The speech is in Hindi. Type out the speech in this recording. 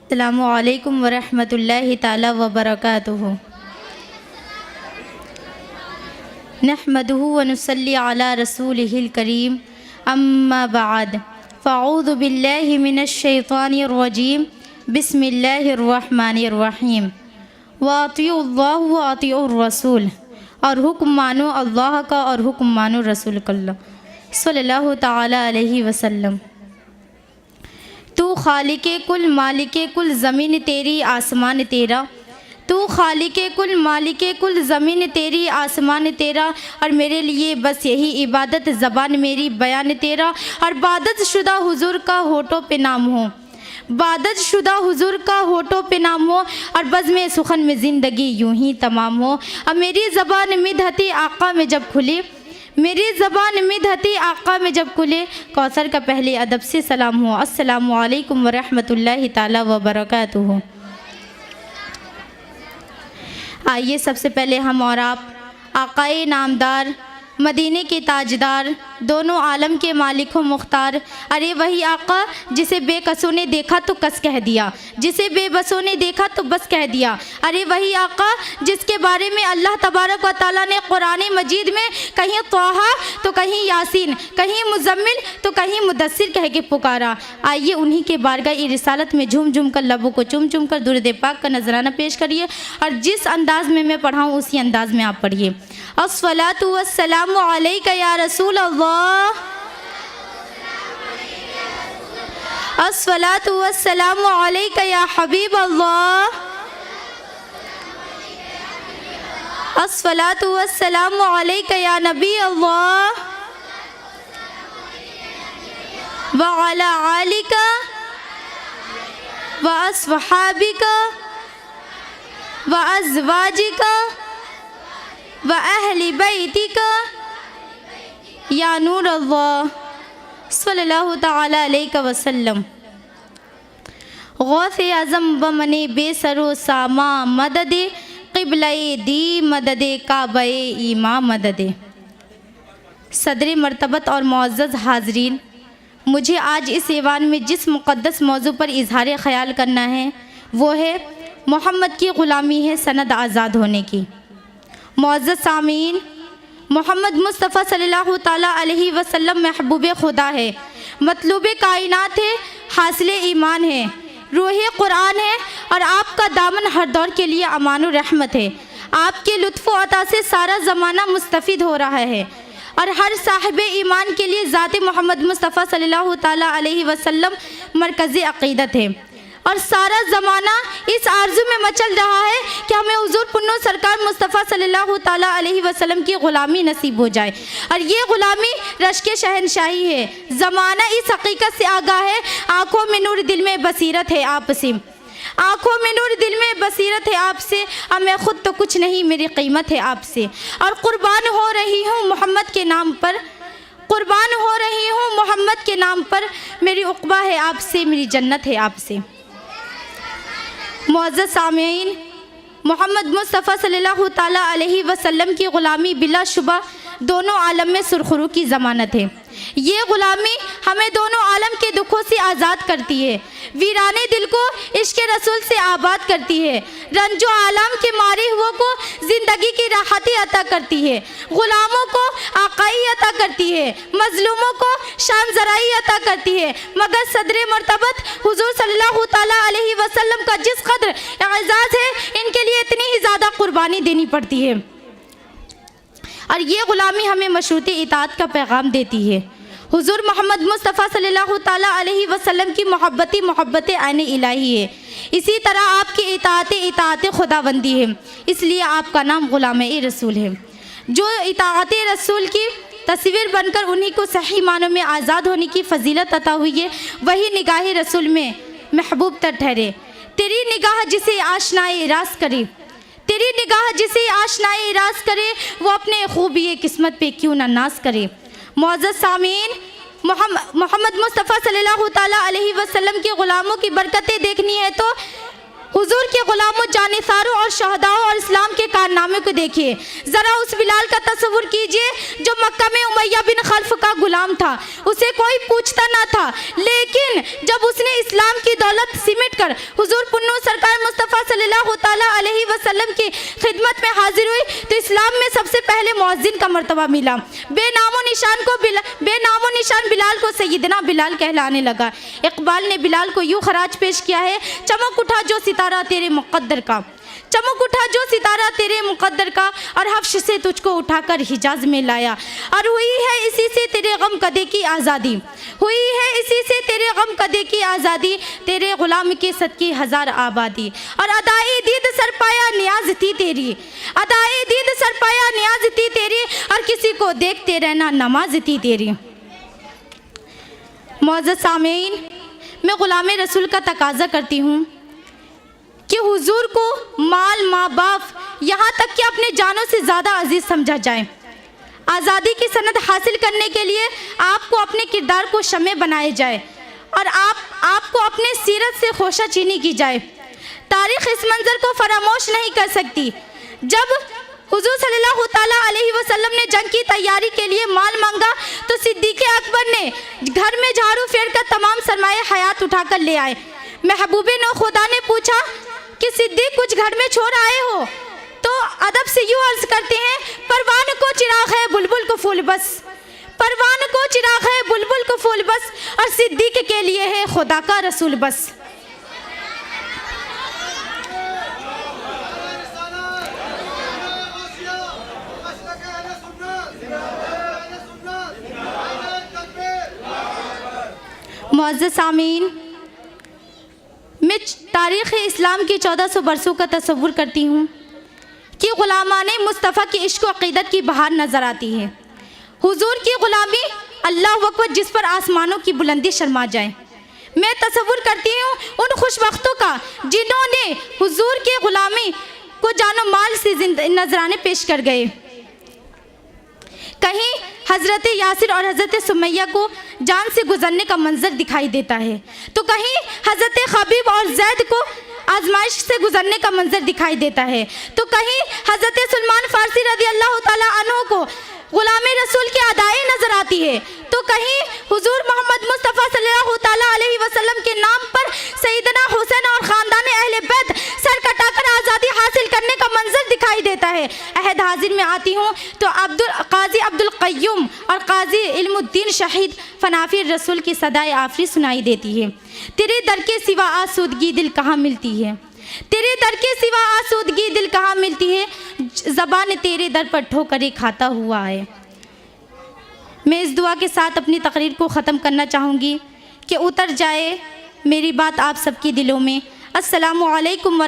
अस्सलामु अलैकुम वरहमतुल्लाहि ताला वबरकातुहू। नहमदुहु व नुसल्ली अला रसूलिहिल करीम, अम्मा बाद, फ़अऊज़ु बिल्लाहि मिनश शैतानिर रजीम, बिस्मिल्लाहिर रहमानिर रहीम। व अतिउल्लाह व अतिउर रसूल, और हुक्म मानो अल्लाह का और हुक्म मानो रसूल का सल्लल्लाहु ताला अलैहि वसल्लम। तू खालिके कुल मालिके कुल ज़मीन तेरी आसमान तेरा, तू खालिके कुल मालिके कुल ज़मीन तेरी आसमान तेरा, और मेरे लिए बस यही इबादत ज़बान मेरी बयान तेरा। और बादत शुदा हुजूर का होठों पे नाम हो, बादत शुदा हुजूर का होठों पे नाम हो, और बज़्म सुखन में ज़िंदगी यूं ही तमाम हो। अब मेरी ज़बान मिदहती आका में जब खुली, मेरी ज़बान मिदहती आका में जब खुले, कौसर का पहले अदब से सलाम हो। अस्सलामु अलैकुम वरहमतुल्लाहि ताला वबरकातुहू। आइए सबसे पहले हम और आप आकाए नामदार, मदीने के ताजदार, दोनों आलम के मालिक हो मुख्तार, अरे वही आका जिसे बेकसों ने देखा तो कस कह दिया, जिसे बेबसों ने देखा तो बस कह दिया। अरे वही आका जिसके बारे में अल्लाह तबारक व तआला ने कुरान मजीद में कहीं तौहा तो कहीं यासीन, कहीं मुज़म्मिल तो कहीं मुदस्सिर कह के पुकारा। आइए उन्हीं के बारगाह रिसालत में झूम झूम कर, लबों को चुम चुम कर दुरूद पाक का नजराना पेश करिए, और जिस अंदाज़ में मैं पढ़ाऊँ उसी अंदाज़ में आप पढ़िए। अस्सलातु वस्सलामु अलैका या रसूल अल्लाह, अस्सलातु वस्सलामु अलैका या हबीब अल्लाह, अस्सलातु वस्सलामु अलैका या नबी अल्लाह, व अला आलिका व अस्हाबिका व अज़वाजिका व अहली बैतिका या नूर अल्लाह सल्लल्लाहु ताला अलैहि वसल्लम। गौसे आज़म व मने बेसरो सामा मददे क़िबले दी मददे काबे ईमा मददे। सदर मर्तबत और मुअज़्ज़ज़ हाज़रीन, मुझे आज इस ऐवान में जिस मुक़द्दस मौजू पर इज़हार ख़याल करना है वो है मोहम्मद की ग़ुलामी है सनद आज़ाद होने की। मुअज़्ज़ज़ सामीन, मोहम्मद मुस्तफ़ा सल्लल्लाहु ताला अलैहि वसल्लम महबूब खुदा है, मतलूब कायनात है, हासिल ईमान है, रूह कुरान है, और आपका दामन हर दौर के लिए अमान और रहमत है। आपके लुत्फ़ अता से सारा ज़माना मुस्तफ़िद हो रहा है, और हर साहिब ईमान के लिए ज़ात मोहम्मद मुस्तफ़ा सल्लल्लाहु ताला अलैहि वसल्लम मरकज़ अक़ीदत है। और सारा ज़माना इस आरज़ू में मचल रहा है कि हमें हुज़ूर पुन्नो सरकार मुस्तफ़ा सल्लल्लाहु ताला अलैहि वसल्लम की ग़ुलामी नसीब हो जाए, और ये ग़ुलामी रश्क शहनशाही है। ज़माना इस हकीकत से आगाह है, आँखों में नूर दिल में बसीरत है आपसे, आँखों में नूर दिल में बसीरत है आपसे, अब मैं ख़ुद तो कुछ नहीं, मेरी कीमत है आपसे। और क़ुरबान हो रही हूँ मोहम्मद के नाम पर, क़ुरबान हो रही हूँ मोहम्मद के नाम पर, मेरी उक़बा है आपसे, मेरी जन्नत है आपसे। मुअज़्ज़ज़ सामीन, मोहम्मद मुस्तफ़ा सल्लल्लाहु ताला अलैहि वसल्लम की ग़ुलामी बिलाशुबा दोनों आलम में सुरखरू की ज़मानत है। ये ग़ुलामी हमें दोनों आलम के दुखों से आज़ाद करती है, वीराने दिल को इश्क़ रसूल से आबाद करती है, रंजो आलम के मारे हुओं को ज़िंदगी की राहती अता करती है, ग़ुलामों को आकाई अता करती है, मज़लूमों को शान ज़राई अता करती है। मगर सदर मर्तबत हुज़ूर सल्लल्लाहु ताला अलैहि वसल्लम का जिस कदर एज़ाज़ है, इनके लिए इतनी ही ज़्यादा कुर्बानी देनी पड़ती है। और ये ग़ुलामी हमें मशरूत इताअत का पैगाम देती है। हुज़ूर मोहम्मद मुस्तफ़ा सल्लल्लाहु ताला अलैहि वसल्लम की मोहब्बत आने इलाही है, इसी तरह आपकी इताअत खुदाबंदी है, इसलिए आपका नाम ग़ुलाम-ए रसूल है। जो इताअत रसूल की तस्वीर बनकर उन्हीं को सही मानों में आज़ाद होने की फ़जीलत अता हुई है, वही निगाह रसूल में महबूब तर ठहरे। तेरी निगाह जिसे आशनाए रास करे, तेरी निगाह जिसे आशनाए रास करे, वो अपने खूबी किस्मत पे क्यों ना नाज करे। मुअज़्ज़ज़ सामीन, मोहम्मद मुस्तफ़ा सल्लल्लाहु ताला अलैहि वसल्लम के ग़ुलामों की बरकतें देखनी है तो हुजूर के गुलामों, जानिसारों और शहदाओं और इस्लाम के कारनामे को देखिए। ज़रा उस बिलाल का तस्वुर कीजिए जो मक्का में उमैया बिन खल्फ का गुलाम था, उसे कोई पूछता ना था, लेकिन जब उसने इस्लाम की दौलत सिमट कर हुजूर पुन्नू सरकार मुस्तफ़ा सल्लल्लाहु ताला अलैहि वसल्लम की खिदमत में हाजिर हुई तो इस्लाम में सबसे पहले मुअज्जिन का मर्तबा मिला। बेनामो निशान बिलाल को सैयदना बिलाल कहलाने लगा। इकबाल ने बिलाल को यूँ खराज पेश किया है, चमक उठा जो सितारा तेरे मुक़द्दर का, चमक उठा जो सितारा तेरे मुक़द्दर का, और हफ्श से तुझको उठाकर हिजाज में लाया, और हुई है इसी से तेरे गम कदे की आज़ादी, हुई है इसी से तेरे गम कदे की आज़ादी, तेरे ग़ुलाम के सदके हज़ार आबादी, और अदाए दीद सरपाया नियाज थी तेरी, अदाए दीद सरपाया नियाज थी तेरी, और किसी को देखते रहना नमाज थी तेरी। मुअज़्ज़ज़ सामीन, मैं ग़ुलाम रसूल का तकाज़ा करती हूँ कि हुजूर को माल, माँ बाप, यहाँ तक कि अपने जानों से ज़्यादा अजीज़ समझा जाए। आज़ादी की सनद हासिल करने के लिए आपको अपने किरदार को शमे बनाए जाए और आपको अपने सीरत से खोशा चीनी की जाए। तारीख़ इस मंज़र को फरामोश नहीं कर सकती। जब हुजूर सल्लल्लाहु ताला अलैहि वसल्लम ने जंग की तैयारी के लिए माल मांगा तो सिद्दीक़ अकबर ने घर में झाड़ू फेर कर तमाम सरमाए हयात उठाकर ले आए। महबूबे नौ खुदा ने पूछा कि सिद्दीक़ कुछ घर में छोड़ आए हो, तो अदब से यूँ अर्ज़ करते हैं, परवान को चिराग है बुलबुल को फूल बस, परवान को चिराग है बुलबुल को फूल बस, और सिद्दीक़ के लिए है खुदा का रसूल बस। मुअज़्ज़ज़ सामीन, मैं तारीख़ इस्लाम की 1400 बरसों का तसव्वुर करती हूँ कि ग़ुलामाने मुस्तफ़ा की इश्क़ व अक़ीदत की बहार नज़र आती है। हुजूर की ग़ुलामी अल्लाहु अकबर, जिस पर आसमानों की बुलंदी शर्मा जाए। मैं तसव्वुर करती हूँ उन खुशबख्तों का जिन्होंने हुजूर की ग़ुलामी को जानो माल से नजराने पेश कर गए। कहीं हज़रत यासिर और हज़रत सुमैया को जान से गुजरने का मंजर दिखाई देता है, तो कहीं हज़रत खबीब और जैद को आजमाइश से गुजरने का मंजर दिखाई देता है, तो कहीं हज़रत सलमान फ़ारसी रज़ी अल्लाह ताला अन्हु को ग़ुलाम रसूल की अदाएँ नज़र आती है, तो कहीं हुजूर मोहम्मद मुस्तफ़ा सल्लल्लाहु ताला अलैहि वसल्लम के नाम पर सैयदना हुसैन और ख़ानदान अहले बैत सर कटाकर आज़ादी हासिल करने का मंजर दिखाई देता है। अहद हाजिर में आती हूँ तो काजी अब्दुल क़य्यूम और काजी इल्मुद्दीन शहीद फनाफी रसूल की सदाए आफरी सुनाई देती है। तेरे दर के सिवा आसूदगी दिल कहाँ मिलती है, तेरे दर के सिवा आसूदगी दिल कहाँ मिलती है, ज़बान तेरे दर पर ठोकरें खाता हुआ है। मैं इस दुआ के साथ अपनी तकरीर को ख़त्म करना चाहूँगी कि उतर जाए मेरी बात आप सबके दिलों में। अस्सलामु अलैकुम व